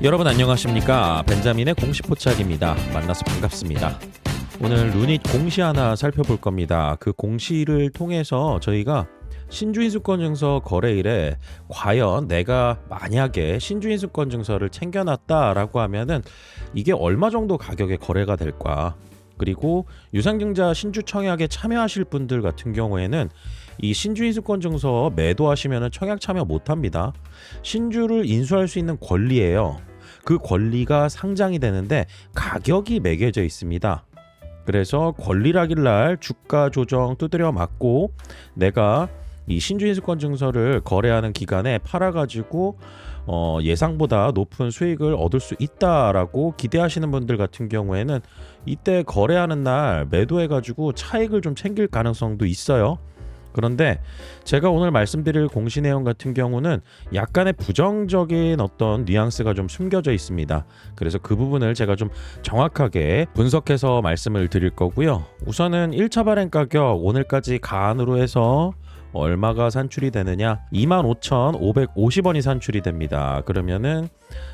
여러분 안녕하십니까? 벤자민의 공시 포착입니다. 만나서 반갑습니다. 오늘 루닛 공시 하나 살펴볼 겁니다. 그 공시를 통해서 저희가 신주인수권증서 거래일에 과연 내가 만약에 신주인수권증서를 챙겨놨다라고 하면은 이게 얼마 정도 가격에 거래가 될까? 그리고 유상증자 신주 청약에 참여하실 분들 같은 경우에는 이 신주인수권증서 매도하시면은 청약 참여 못합니다. 신주를 인수할 수 있는 권리예요. 그 권리가 상장이 되는데 가격이 매겨져 있습니다. 그래서 권리락일 날 주가 조정 두드려 맞고 내가 이 신주인수권 증서를 거래하는 기간에 팔아가지고 예상보다 높은 수익을 얻을 수 있다라고 기대하시는 분들 같은 경우에는 이때 거래하는 날 매도해가지고 차익을 좀 챙길 가능성도 있어요. 그런데 제가 오늘 말씀드릴 공시 내용 같은 경우는 약간의 부정적인 어떤 뉘앙스가 좀 숨겨져 있습니다. 그래서 그 부분을 제가 좀 정확하게 분석해서 말씀을 드릴 거고요. 우선은 1차 발행 가격 오늘까지 가안으로 해서 얼마가 산출이 되느냐? 25,550원이 산출이 됩니다. 그러면은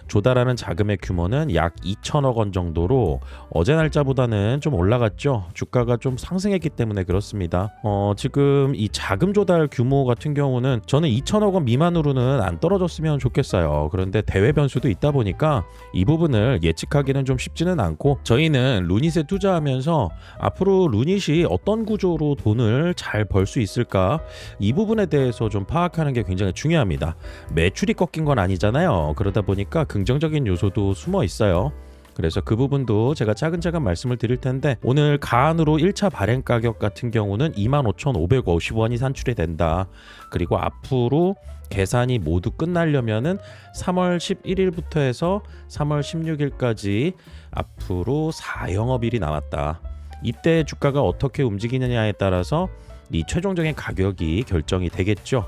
조달하는 자금의 규모는 약 2천억 원 정도로 어제 날짜보다는 좀 올라갔죠. 주가가 좀 상승했기 때문에 그렇습니다. 지금 이 자금 조달 규모 같은 경우는 저는 2천억 원 미만으로는 안 떨어졌으면 좋겠어요. 그런데 대외 변수도 있다 보니까 이 부분을 예측하기는 좀 쉽지는 않고 저희는 루닛에 투자하면서 앞으로 루닛이 어떤 구조로 돈을 잘 벌 수 있을까? 이 부분에 대해서 좀 파악하는 게 굉장히 중요합니다. 매출이 꺾인 건 아니잖아요. 그러다 보니까 긍정적인 요소도 숨어 있어요. 그래서 그 부분도 제가 차근차근 말씀을 드릴 텐데 오늘 가안으로 1차 발행 가격 같은 경우는 25,550원이 산출이 된다. 그리고 앞으로 계산이 모두 끝나려면은 3월 11일부터 해서 3월 16일까지 앞으로 4영업일이 남았다. 이때 주가가 어떻게 움직이느냐에 따라서 이 최종적인 가격이 결정이 되겠죠.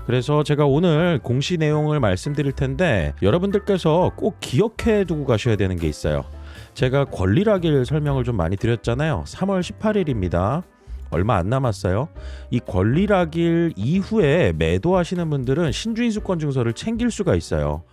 그래서 제가 오늘 공시 내용을 말씀드릴 텐데 여러분들께서 꼭 기억해 두고 가셔야 되는 게 있어요. 제가 권리락일 설명을 좀 많이 드렸잖아요. 3월 18일입니다. 얼마 안 남았어요. 이 권리락일 이후에 매도하시는 분들은 신주인수권 증서를 챙길 수가 있어요.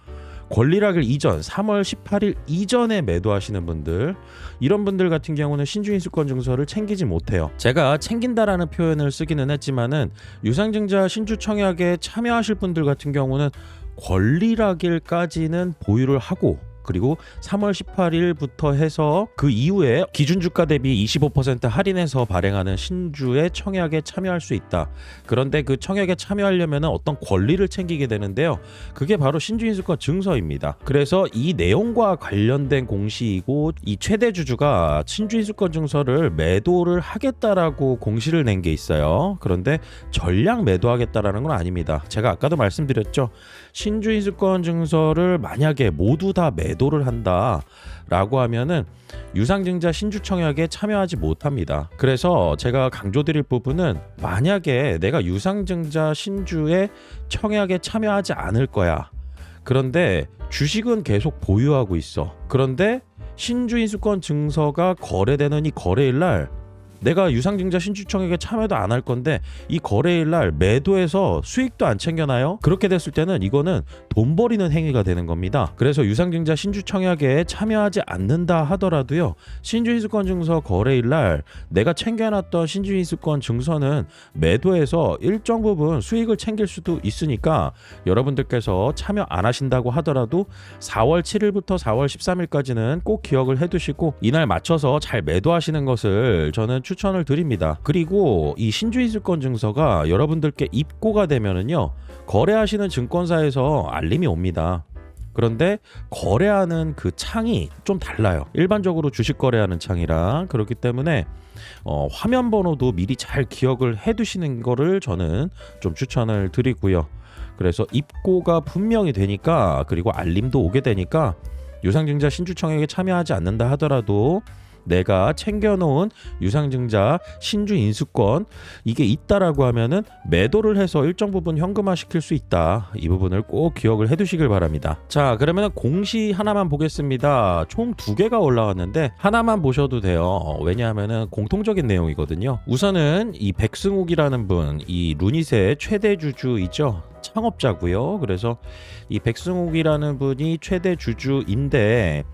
권리락일 이전 3월 18일 이전에 매도하시는 분들 이런 분들 같은 경우는 신주인수권 증서를 챙기지 못해요. 제가 챙긴다라는 표현을 쓰기는 했지만은 유상증자 신주 청약에 참여하실 분들 같은 경우는 권리락일까지는 보유를 하고 그리고 3월 18일부터 해서 그 이후에 기준 주가 대비 25% 할인해서 발행하는 신주의 청약에 참여할 수 있다. 그런데 그 청약에 참여하려면 어떤 권리를 챙기게 되는데요. 그게 바로 신주인수권 증서입니다. 그래서 이 내용과 관련된 공시이고 이 최대 주주가 신주인수권 증서를 매도를 하겠다라고 공시를 낸 게 있어요. 그런데 전량 매도하겠다라는 건 아닙니다. 제가 아까도 말씀드렸죠. 신주인수권 증서를 만약에 모두 다 매도를 한다라고 하면은 유상증자 신주 청약에 참여하지 못합니다. 그래서 제가 강조드릴 부분은 만약에 내가 유상증자 신주의 청약에 참여하지 않을 거야. 그런데 주식은 계속 보유하고 있어. 그런데 신주인수권 증서가 거래되는 이 거래일 날 내가 유상증자 신주청약에 참여도 안 할 건데 이 거래일 날 매도해서 수익도 안 챙겨나요? 그렇게 됐을 때는 이거는 돈 버리는 행위가 되는 겁니다. 그래서 유상증자 신주청약에 참여하지 않는다 하더라도요. 신주인수권 증서 거래일 날 내가 챙겨놨던 신주인수권 증서는 매도해서 일정 부분 수익을 챙길 수도 있으니까 여러분들께서 참여 안 하신다고 하더라도 4월 7일부터 4월 13일까지는 꼭 기억을 해두시고 이날 맞춰서 잘 매도하시는 것을 저는 추천을 드립니다. 그리고 이 신주인수권 증서가 여러분들께 입고가 되면은요 거래하시는 증권사에서 알림이 옵니다. 그런데 거래하는 그 창이 좀 달라요. 일반적으로 주식 거래하는 창이랑 그렇기 때문에 화면 번호도 미리 잘 기억을 해두시는 거를 저는 좀 추천을 드리고요. 그래서 입고가 분명히 되니까 그리고 알림도 오게 되니까 유상증자 신주청약에 참여하지 않는다 하더라도 내가 챙겨놓은 유상증자 신주 인수권 이게 있다라고 하면은 매도를 해서 일정 부분 현금화 시킬 수 있다. 이 부분을 꼭 기억을 해두시길 바랍니다. 자, 그러면 공시 하나만 보겠습니다. 총 2개가 올라왔는데 하나만 보셔도 돼요. 왜냐하면은 공통적인 내용이거든요. 우선은 이 백승욱이라는 분, 이 루닛의 최대 주주이죠. 창업자고요. 그래서 이 백승욱이라는 분이 최대 주주인데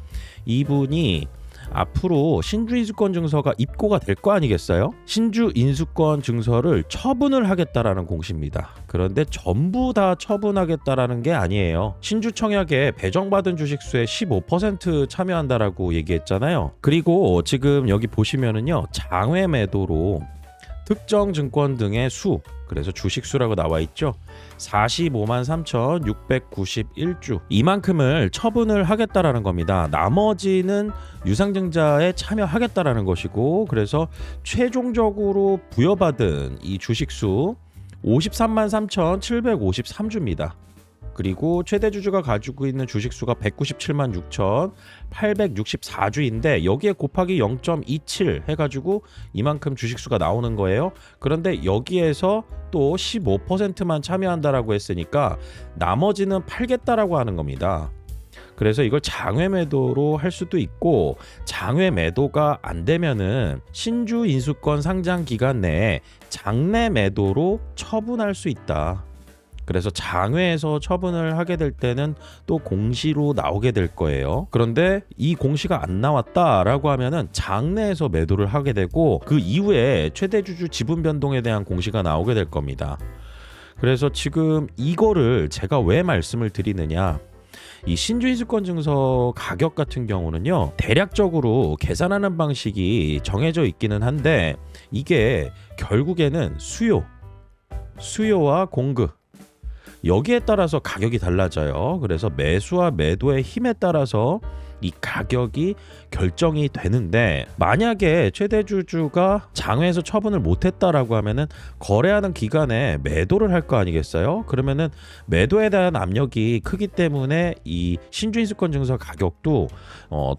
이분이 앞으로 신주인수권 증서가 입고가 될 거 아니겠어요? 신주인수권 증서를 처분을 하겠다라는 공시입니다. 그런데 전부 다 처분하겠다라는 게 아니에요. 신주청약에 배정받은 주식수의 15% 참여한다라고 얘기했잖아요. 그리고 지금 여기 보시면은요, 장외 매도로 특정 증권 등의 수, 그래서 주식수라고 나와 있죠. 45만 3,691주 이만큼을 처분을 하겠다라는 겁니다. 나머지는 유상증자에 참여하겠다라는 것이고, 그래서 최종적으로 부여받은 이 주식수 53만 3,753주입니다. 그리고 최대 주주가 가지고 있는 주식수가 197만 6,864주인데 여기에 곱하기 0.27 해가지고 이만큼 주식수가 나오는 거예요. 그런데 여기에서 또 15%만 참여한다라고 했으니까 나머지는 팔겠다라고 하는 겁니다. 그래서 이걸 장외 매도로 할 수도 있고, 장외 매도가 안 되면은 신주 인수권 상장 기간 내에 장내 매도로 처분할 수 있다. 그래서 장외에서 처분을 하게 될 때는 또 공시로 나오게 될 거예요. 그런데 이 공시가 안 나왔다라고 하면은 장내에서 매도를 하게 되고, 그 이후에 최대 주주 지분 변동에 대한 공시가 나오게 될 겁니다. 그래서 지금 이거를 제가 왜 말씀을 드리느냐, 이 신주인수권 증서 가격 같은 경우는요, 대략적으로 계산하는 방식이 정해져 있기는 한데 이게 결국에는 수요와 공급, 여기에 따라서 가격이 달라져요. 그래서 매수와 매도의 힘에 따라서 이 가격이 결정이 되는데, 만약에 최대 주주가 장외에서 처분을 못했다라고 하면은 거래하는 기간에 매도를 할 거 아니겠어요? 그러면은 매도에 대한 압력이 크기 때문에 이 신주인수권 증서 가격도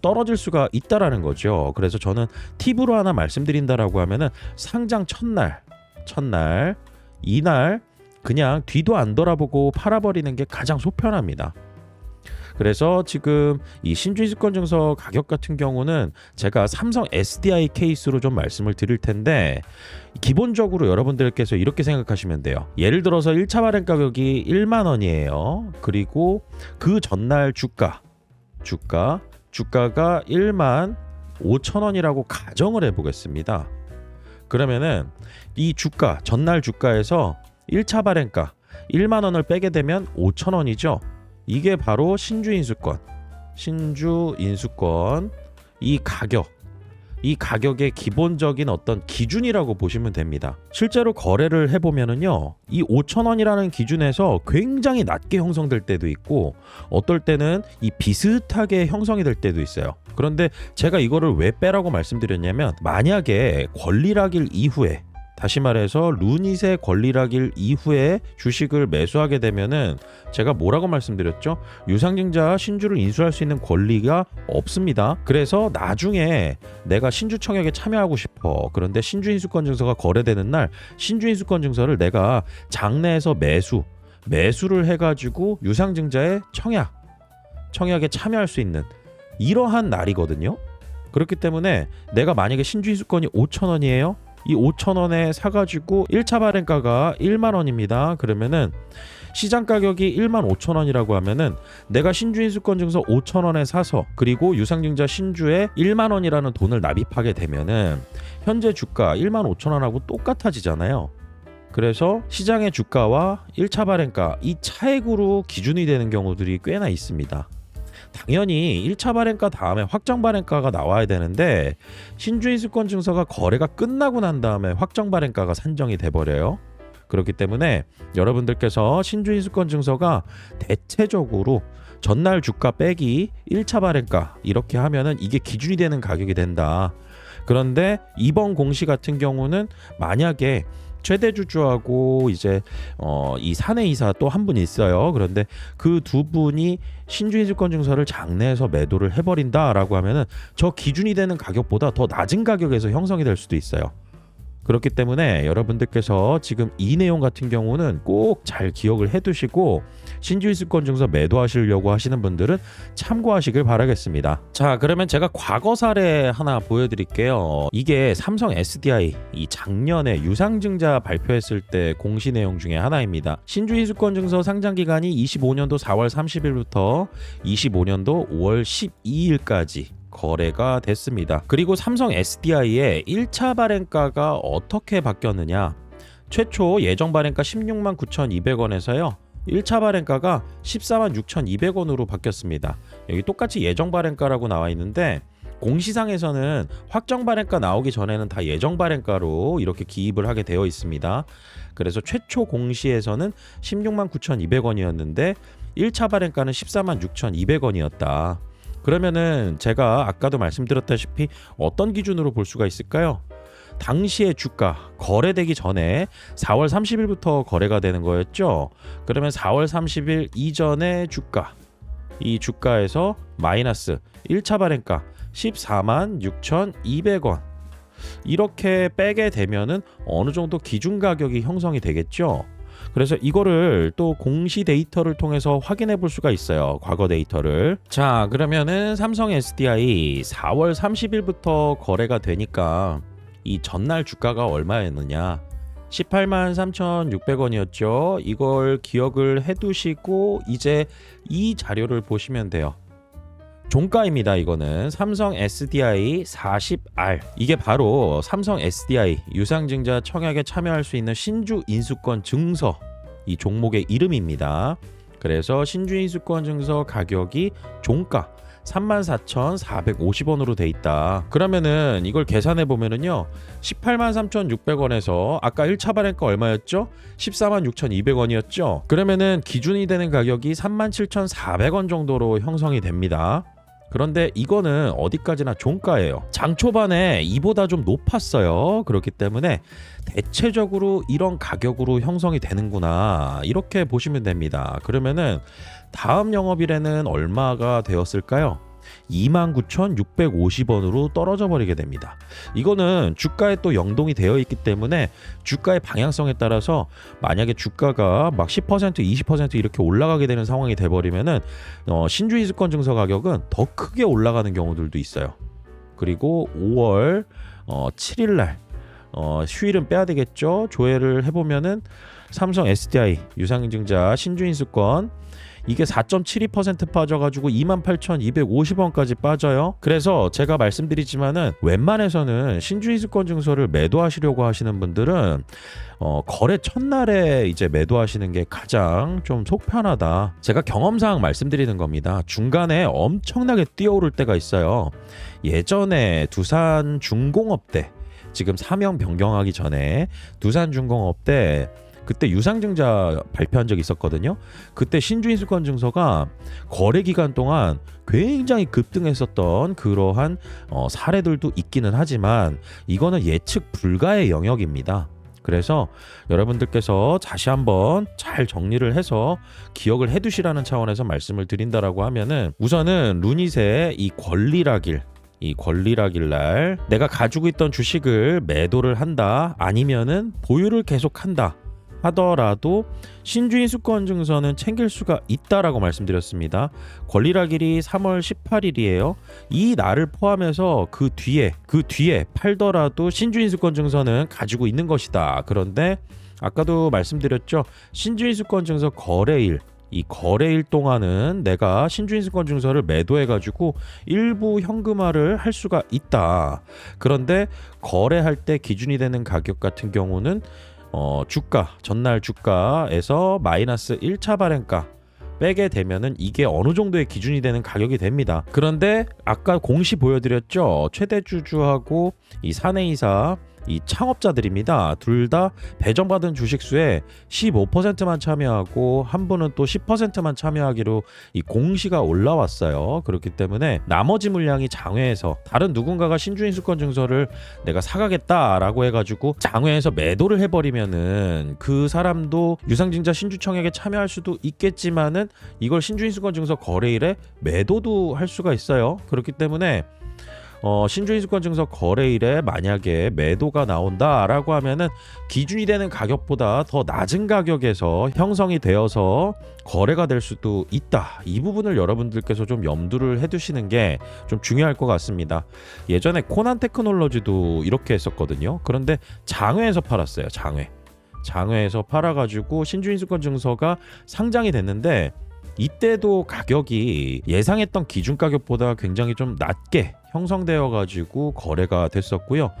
떨어질 수가 있다라는 거죠. 그래서 저는 팁으로 하나 말씀드린다라고 하면은 상장 첫날 이날 그냥 뒤도 안 돌아보고 팔아버리는 게 가장 속편합니다. 그래서 지금 이 신주인수권 증서 가격 같은 경우는 제가 삼성 SDI 케이스로 좀 말씀을 드릴 텐데, 기본적으로 여러분들께서 이렇게 생각하시면 돼요. 예를 들어서 1차 발행 가격이 1만 원이에요. 그리고 그 전날 주가가 1만 5천 원이라고 가정을 해보겠습니다. 그러면은 이 전날 주가에서 1차 발행가 1만 원을 빼게 되면 5천 원이죠. 이게 바로 신주인수권 이 가격의 기본적인 어떤 기준이라고 보시면 됩니다. 실제로 거래를 해보면은요, 이 5천 원이라는 기준에서 굉장히 낮게 형성될 때도 있고, 어떨 때는 이 비슷하게 형성이 될 때도 있어요. 그런데 제가 이거를 왜 빼라고 말씀드렸냐면, 만약에 권리락일 이후에, 다시 말해서 루닛의 권리락일 이후에 주식을 매수하게 되면은 제가 뭐라고 말씀드렸죠? 유상증자 신주를 인수할 수 있는 권리가 없습니다. 그래서 나중에 내가 신주청약에 참여하고 싶어. 그런데 신주인수권 증서가 거래되는 날 신주인수권 증서를 내가 장내에서 매수를 해가지고 유상증자에 청약에 참여할 수 있는 이러한 날이거든요. 그렇기 때문에 내가 만약에 신주인수권이 5천 원이에요. 이 5천 원에 사가지고 1차 발행가가 1만 원입니다. 그러면은 시장 가격이 1만 5천 원이라고 하면은 내가 신주인수권 증서 5천 원에 사서 그리고 유상증자 신주에 1만 원이라는 돈을 납입하게 되면은 현재 주가 1만 5천 원하고 똑같아지잖아요. 그래서 시장의 주가와 1차 발행가 이 차액으로 기준이 되는 경우들이 꽤나 있습니다. 당연히 1차 발행가 다음에 확정 발행가가 나와야 되는데 신주인수권 증서가 거래가 끝나고 난 다음에 확정 발행가가 산정이 돼버려요. 그렇기 때문에 여러분들께서 신주인수권 증서가 대체적으로 전날 주가 빼기 1차 발행가 이렇게 하면은 이게 기준이 되는 가격이 된다. 그런데 이번 공시 같은 경우는 만약에 최대 주주하고 이제 이 사내 이사 또 한 분 있어요. 그런데 그 두 분이 신주인수권 증서를 장내에서 매도를 해버린다라고 하면은 저 기준이 되는 가격보다 더 낮은 가격에서 형성이 될 수도 있어요. 그렇기 때문에 여러분들께서 지금 이 내용 같은 경우는 꼭 잘 기억을 해두시고 신주인수권 증서 매도하시려고 하시는 분들은 참고하시길 바라겠습니다. 자, 그러면 제가 과거 사례 하나 보여드릴게요. 이게 삼성 SDI 이 작년에 유상증자 발표했을 때 공시 내용 중에 하나입니다. 신주인수권 증서 상장 기간이 25년도 4월 30일부터 25년도 5월 12일까지 거래가 됐습니다. 그리고 삼성 SDI의 1차 발행가가 어떻게 바뀌었느냐? 최초 예정 발행가 16만 9,200원에서요. 1차 발행가가 14만 6,200원으로 바뀌었습니다. 여기 똑같이 예정 발행가라고 나와 있는데 공시상에서는 확정 발행가 나오기 전에는 다 예정 발행가로 이렇게 기입을 하게 되어 있습니다. 그래서 최초 공시에서는 16만 9,200원이었는데 1차 발행가는 14만 6,200원이었다. 그러면은 제가 아까도 말씀드렸다시피 어떤 기준으로 볼 수가 있을까요? 당시의 주가 거래되기 전에 4월 30일부터 거래가 되는 거였죠. 그러면 4월 30일 이전의 주가, 이 주가에서 마이너스 1차 발행가 14만 6,200원 이렇게 빼게 되면은 어느 정도 기준 가격이 형성이 되겠죠. 그래서 이거를 또 공시 데이터를 통해서 확인해 볼 수가 있어요. 과거 데이터를. 자, 그러면은 삼성 SDI 4월 30일부터 거래가 되니까 이 전날 주가가 얼마였느냐? 18만 3,600원이었죠. 이걸 기억을 해 두시고 이제 이 자료를 보시면 돼요. 종가입니다. 이거는 삼성 SDI 40R. 이게 바로 삼성 SDI 유상증자 청약에 참여할 수 있는 신주 인수권 증서 이 종목의 이름입니다. 그래서 신주 인수권 증서 가격이 종가 34,450원으로 돼 있다. 그러면은 이걸 계산해 보면은요. 18만 3,600원에서 아까 1차 발행가 얼마였죠? 14만 6,200원이었죠. 그러면은 기준이 되는 가격이 37,400원 정도로 형성이 됩니다. 그런데 이거는 어디까지나 종가예요. 장 초반에 이보다 좀 높았어요. 그렇기 때문에 대체적으로 이런 가격으로 형성이 되는구나 이렇게 보시면 됩니다. 그러면은 다음 영업일에는 얼마가 되었을까요? 29,650원으로 떨어져 버리게 됩니다. 이거는 주가에 또 연동이 되어 있기 때문에 주가의 방향성에 따라서 만약에 주가가 막 10%, 20% 이렇게 올라가게 되는 상황이 돼 버리면은 신주인수권 증서 가격은 더 크게 올라가는 경우들도 있어요. 그리고 5월 7일 날 휴일은 빼야 되겠죠. 조회를 해보면은 삼성 SDI 유상증자 신주인수권 이게 4.72% 빠져가지고 28,250원까지 빠져요. 그래서 제가 말씀드리지만은 웬만해서는 신주인수권 증서를 매도하시려고 하시는 분들은 거래 첫날에 이제 매도하시는 게 가장 좀 속 편하다. 제가 경험상 말씀드리는 겁니다. 중간에 엄청나게 뛰어오를 때가 있어요. 예전에 두산중공업 때 지금 사명 변경하기 전에 두산중공업 때 그때 유상증자 발표한 적이 있었거든요. 그때 신주인수권 증서가 거래 기간 동안 굉장히 급등했었던 그러한 사례들도 있기는 하지만 이거는 예측 불가의 영역입니다. 그래서 여러분들께서 다시 한번 잘 정리를 해서 기억을 해두시라는 차원에서 말씀을 드린다라고 하면은 우선은 루닛의 이 권리락일 날 내가 가지고 있던 주식을 매도를 한다 아니면은 보유를 계속한다 하더라도 신주인수권 증서는 챙길 수가 있다라고 말씀드렸습니다. 권리락일이 3월 18일이에요. 이 날을 포함해서 그 뒤에 팔더라도 신주인수권 증서는 가지고 있는 것이다. 그런데 아까도 말씀드렸죠. 신주인수권 증서 거래일 이 거래일 동안은 내가 신주인수권 증서를 매도해가지고 일부 현금화를 할 수가 있다. 그런데 거래할 때 기준이 되는 가격 같은 경우는 주가 전날 주가에서 마이너스 1차 발행가 빼게 되면은 이게 어느 정도의 기준이 되는 가격이 됩니다. 그런데 아까 공시 보여드렸죠. 최대 주주하고 이 사내이사 이 창업자들입니다. 둘 다 배정받은 주식수의 15%만 참여하고 한 분은 또 10%만 참여하기로 이 공시가 올라왔어요. 그렇기 때문에 나머지 물량이 장외에서 다른 누군가가 신주인수권 증서를 내가 사가겠다라고 해가지고 장외에서 매도를 해버리면은 그 사람도 유상증자 신주청약에 참여할 수도 있겠지만은 이걸 신주인수권 증서 거래일에 매도도 할 수가 있어요. 그렇기 때문에 신주인수권 증서 거래일에 만약에 매도가 나온다라고 하면은 기준이 되는 가격보다 더 낮은 가격에서 형성이 되어서 거래가 될 수도 있다. 이 부분을 여러분들께서 좀 염두를 해두시는 게 좀 중요할 것 같습니다. 예전에 코난 테크놀로지도 이렇게 했었거든요. 그런데 장외에서 팔았어요. 장외에서 팔아가지고 신주인수권 증서가 상장이 됐는데 이때도 가격이 예상했던 기준 가격보다 굉장히 좀 낮게 형성되어 가지고 거래가 됐었고요.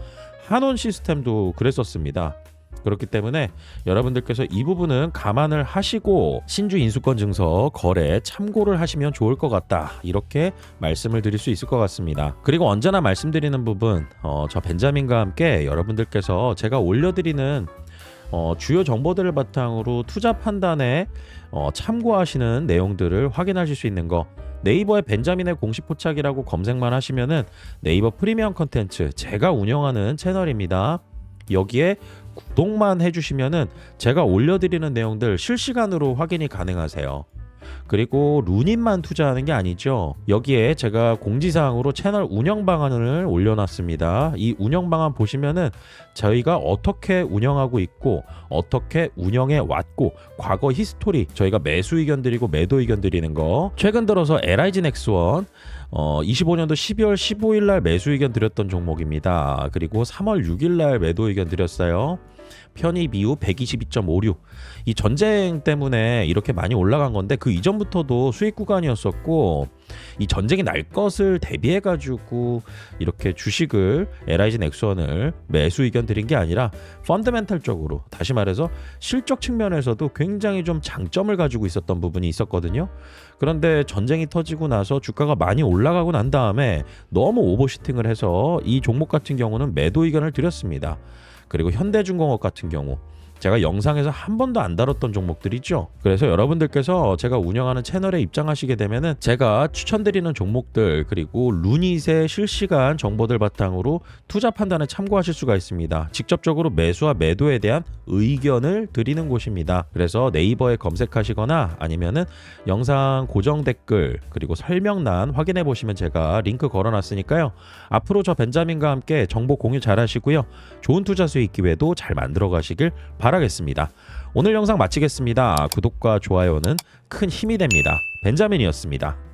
한원 시스템도 그랬었습니다. 그렇기 때문에 여러분들께서 이 부분은 감안을 하시고 신주인수권 증서 거래 참고를 하시면 좋을 것 같다. 이렇게 말씀을 드릴 수 있을 것 같습니다. 그리고 언제나 말씀드리는 부분, 저 벤자민과 함께 여러분들께서 제가 올려드리는 주요 정보들을 바탕으로 투자 판단에 참고하시는 내용들을 확인하실 수 있는 거, 네이버에 벤자민의 공식 포착이라고 검색만 하시면은 네이버 프리미엄 컨텐츠 제가 운영하는 채널입니다. 여기에 구독만 해주시면은 제가 올려드리는 내용들 실시간으로 확인이 가능하세요. 그리고 루닛만 투자하는 게 아니죠. 여기에 제가 공지사항으로 채널 운영 방안을 올려놨습니다. 이 운영 방안 보시면은 저희가 어떻게 운영하고 있고 어떻게 운영해 왔고 과거 히스토리, 저희가 매수 의견 드리고 매도 의견 드리는 거, 최근 들어서 LIG 넥스원 25년도 12월 15일 날 매수 의견 드렸던 종목입니다. 그리고 3월 6일 날 매도 의견 드렸어요. 편입 이후 122.56. 이 전쟁 때문에 이렇게 많이 올라간 건데 그 이전부터도 수익 구간이었었고, 이 전쟁이 날 것을 대비해 가지고 이렇게 주식을 LIG 넥스원을 매수 의견 드린 게 아니라 펀더멘탈적으로, 다시 말해서 실적 측면에서도 굉장히 좀 장점을 가지고 있었던 부분이 있었거든요. 그런데 전쟁이 터지고 나서 주가가 많이 올라가고 난 다음에 너무 오버슈팅을 해서 이 종목 같은 경우는 매도 의견을 드렸습니다. 그리고 현대중공업 같은 경우 제가 영상에서 한 번도 안 다뤘던 종목들이죠. 그래서 여러분들께서 제가 운영하는 채널에 입장하시게 되면은 제가 추천드리는 종목들 그리고 루닛의 실시간 정보들 바탕으로 투자 판단에 참고하실 수가 있습니다. 직접적으로 매수와 매도에 대한 의견을 드리는 곳입니다. 그래서 네이버에 검색하시거나 아니면은 영상 고정 댓글 그리고 설명란 확인해 보시면 제가 링크 걸어놨으니까요. 앞으로 저 벤자민과 함께 정보 공유 잘 하시고요. 좋은 투자 수익 기회도 잘 만들어 가시길 바라겠습니다. 오늘 영상 마치겠습니다. 구독과 좋아요는 큰 힘이 됩니다. 벤자민이었습니다.